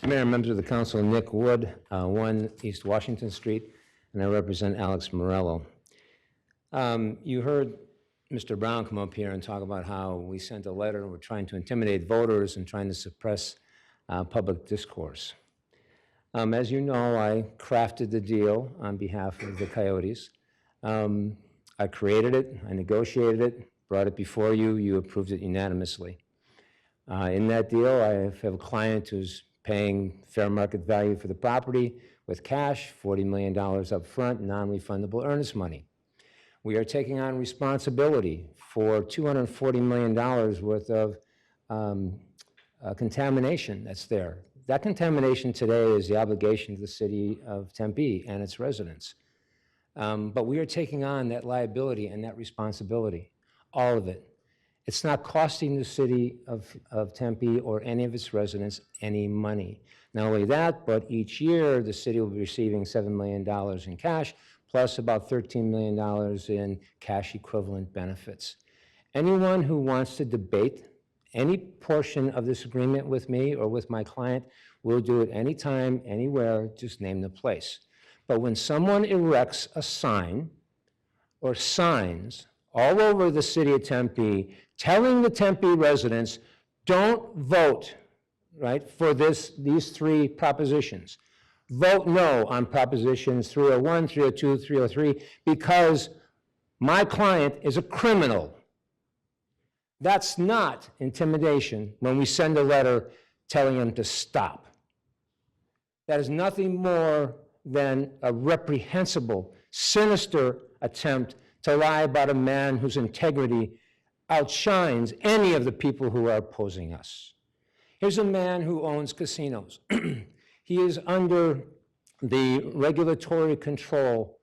Mayor and members of the council, Nick Wood, 1 East Washington Street, and I represent Alex Meruelo. You heard Mr. Brown come up here and talk about how we sent a letter and we're trying to intimidate voters and trying to suppress public discourse. As you know, I crafted the deal on behalf of the Coyotes. I created it, I negotiated it, brought it before you, you approved it unanimously. In that deal, I have a client who's paying fair market value for the property with cash, $40 million up front, non-refundable earnest money. We are taking on responsibility for $240 million worth of contamination that's there. That contamination today is the obligation of the city of Tempe and its residents. But we are taking on that liability and that responsibility, all of it. It's not costing the city of Tempe or any of its residents any money. Not only that, but each year the city will be receiving $7 million in cash, plus about $13 million in cash equivalent benefits. Anyone who wants to debate any portion of this agreement with me or with my client will do it anytime, anywhere, just name the place. But when someone erects a sign or signs all over the city of Tempe telling the Tempe residents, don't vote, right, for these 3 propositions. Vote no on propositions 301, 302, 303, because my client is a criminal. That's not intimidation when we send a letter telling them to stop. That is nothing more than a reprehensible, sinister attempt to lie about a man whose integrity outshines any of the people who are opposing us. Here's a man who owns casinos. He is under the regulatory control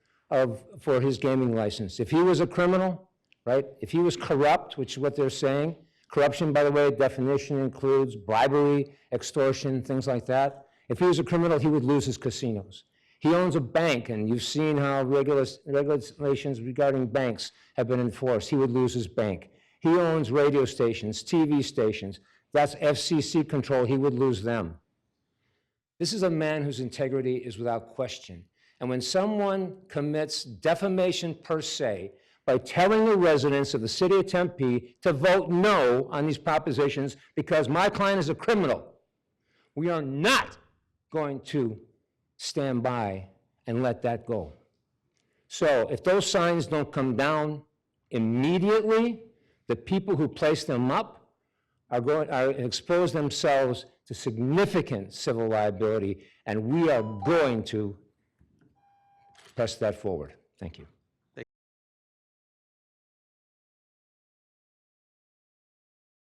for his gaming license. If he was a criminal, right, if he was corrupt, which is what they're saying, corruption, by the way, definition includes bribery, extortion, things like that. If he was a criminal, he would lose his casinos. He owns a bank, and you've seen how regulations regarding banks have been enforced. He would lose his bank. He owns radio stations, TV stations. That's FCC control. He would lose them. This is a man whose integrity is without question. And when someone commits defamation per se by telling the residents of the city of Tempe to vote no on these propositions because my client is a criminal, we are not going to stand by and let that go. So if those signs don't come down immediately, the people who place them up are expose themselves to significant civil liability, and we are going to press that forward. Thank you.